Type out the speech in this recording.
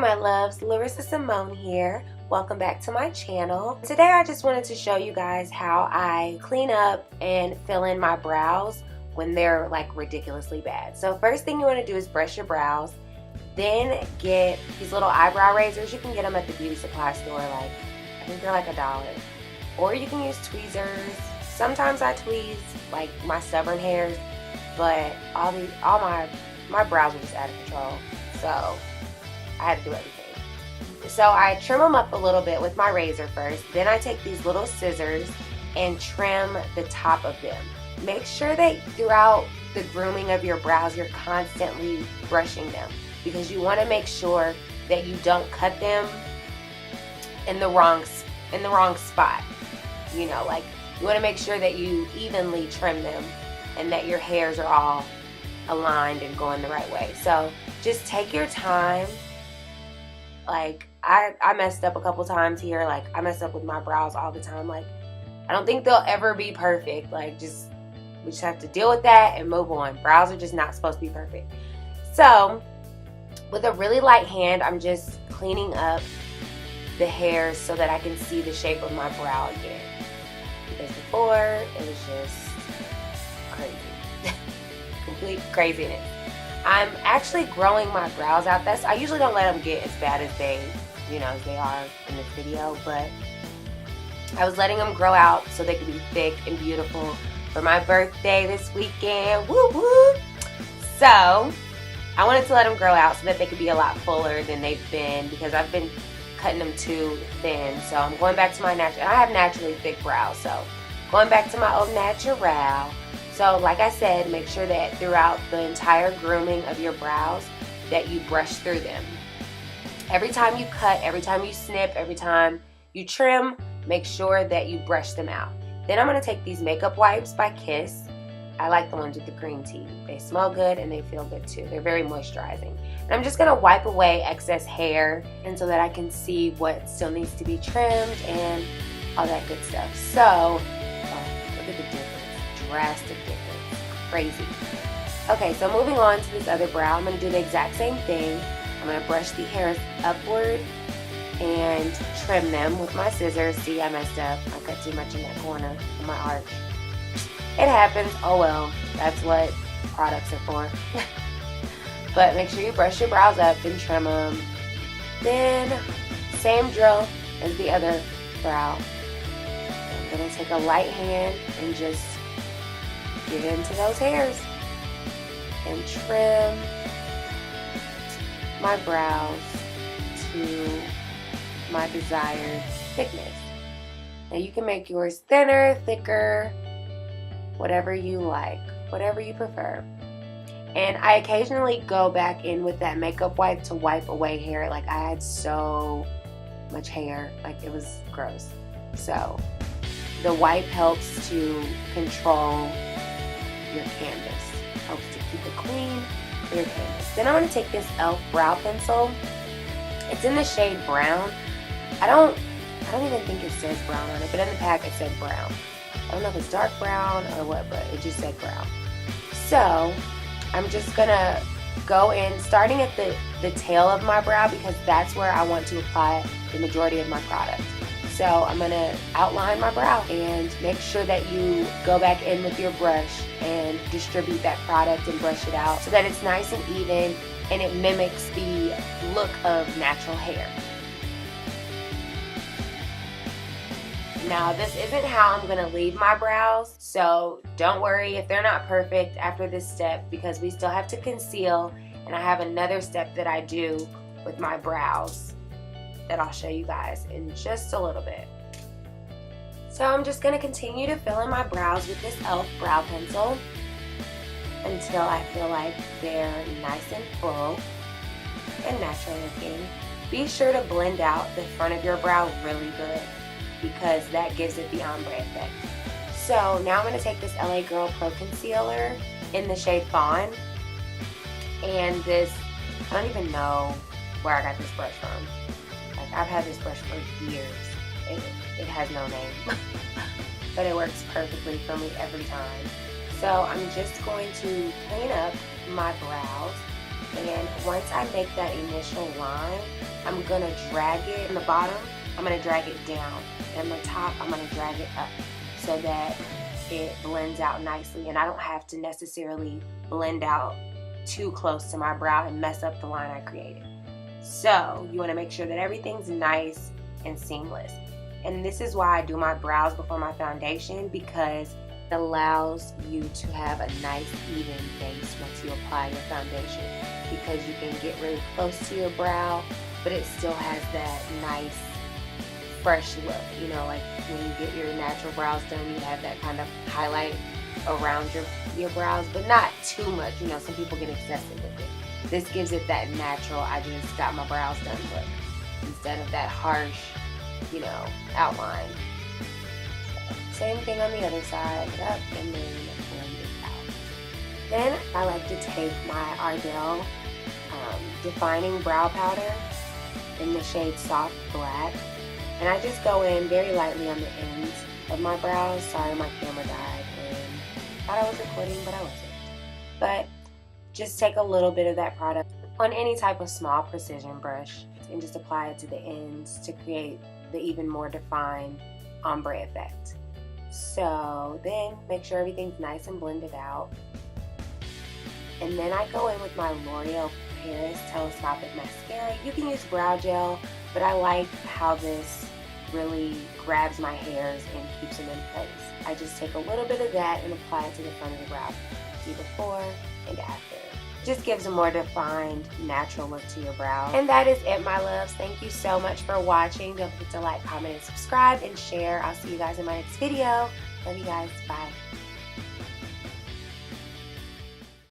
my loves, LaRisaSimone here. Welcome back to my channel. Today I just wanted to show you guys how I clean up and fill in my brows when they're like ridiculously bad. So first thing you want to do is brush your brows, then get these little eyebrow razors. You can get them at the beauty supply store, like I think they're like $1. Or you can use tweezers. Sometimes I tweeze like my stubborn hairs, but all my brows are just out of control. So I had to do everything. So I trim them up a little bit with my razor first. Then I take these little scissors and trim the top of them. Make sure that throughout the grooming of your brows, you're constantly brushing them, because you want to make sure that you don't cut them in the wrong spot. You know, like you want to make sure that you evenly trim them and that your hairs are all aligned and going the right way. So just take your time. Like I messed up a couple times here. Like I mess up with my brows all the time. Like I don't think they'll ever be perfect. Like we just have to deal with that and move on. Brows are just not supposed to be perfect. So with a really light hand, I'm just cleaning up the hairs so that I can see the shape of my brow again. Because before it was just crazy. Complete craziness. I'm actually growing my brows out. I usually don't let them get as bad as they are in this video, but I was letting them grow out so they could be thick and beautiful for my birthday this weekend. Woo woo! So I wanted to let them grow out so that they could be a lot fuller than they've been, because I've been cutting them too thin. So I'm going back to my natural, and I have naturally thick brows, so going back to my old natural. So like I said, make sure that throughout the entire grooming of your brows that you brush through them. Every time you cut, every time you snip, every time you trim, make sure that you brush them out. Then I'm going to take these makeup wipes by Kiss. I like the ones with the green tea. They smell good and they feel good too. They're very moisturizing. And I'm just going to wipe away excess hair, and so that I can see what still needs to be trimmed and all that good stuff. So, look at the difference. Drastic difference. Crazy. Okay, so moving on to this other brow, I'm going to do the exact same thing. I'm going to brush the hairs upward and trim them with my scissors. See, I messed up. I cut too much in that corner of my arch. It happens. Oh well, that's what products are for. But make sure you brush your brows up and trim them. Then, same drill as the other brow. I'm going to take a light hand and just get into those hairs and trim my brows to my desired thickness. Now you can make yours thinner, thicker, whatever you like, whatever you prefer. And I occasionally go back in with that makeup wipe to wipe away hair. Like I had so much hair, like it was gross. So the wipe helps to control your canvas, helps to keep it clean for your canvas. Then I'm going to take this e.l.f. brow pencil. It's in the shade brown. I don't even think it says brown on it, but in the pack it said brown. I don't know if it's dark brown or what, but it just said brown. So I'm just going to go in, starting at the tail of my brow, because that's where I want to apply the majority of my product. So I'm going to outline my brow and make sure that you go back in with your brush and distribute that product and brush it out so that it's nice and even and it mimics the look of natural hair. Now this isn't how I'm going to leave my brows, so don't worry if they're not perfect after this step, because we still have to conceal, and I have another step that I do with my brows that I'll show you guys in just a little bit. So I'm just going to continue to fill in my brows with this e.l.f. brow pencil until I feel like they're nice and full and natural looking. Be sure to blend out the front of your brow really good, because that gives it the ombre effect. So now I'm going to take this LA Girl Pro Concealer in the shade Fawn, and this, I don't even know where I got this brush from. Like I've had this brush for years. It has no name, but it works perfectly for me every time. So I'm just going to clean up my brows, and once I make that initial line, I'm gonna drag it in the bottom, I'm gonna drag it down, and the top I'm gonna drag it up so that it blends out nicely, and I don't have to necessarily blend out too close to my brow and mess up the line I created. So you want to make sure that everything's nice and seamless. And this is why I do my brows before my foundation, because it allows you to have a nice even base once you apply your foundation, because you can get really close to your brow but it still has that nice fresh look. You know, like when you get your natural brows done, you have that kind of highlight around your brows, but not too much. You know, some people get excessive with it. This gives it that natural, I just got my brows done look, instead of that harsh, you know, outline. Same thing on the other side, up and then blend it out. Then I like to take my Ardell defining brow powder in the shade Soft Black, and I just go in very lightly on the ends of my brows. Sorry, my camera died and thought I was recording, but I wasn't. But just take a little bit of that product on any type of small precision brush and just apply it to the ends to create the even more defined ombre effect. So then make sure everything's nice and blended out. And then I go in with my L'Oreal Paris Telescopic Mascara. You can use brow gel, but I like how this really grabs my hairs and keeps them in place. I just take a little bit of that and apply it to the front of the brow. See before and after. Just gives a more defined, natural look to your brow. And that is it, my loves. Thank you so much for watching. Don't forget to like, comment, and subscribe, and share. I'll see you guys in my next video. Love you guys. Bye.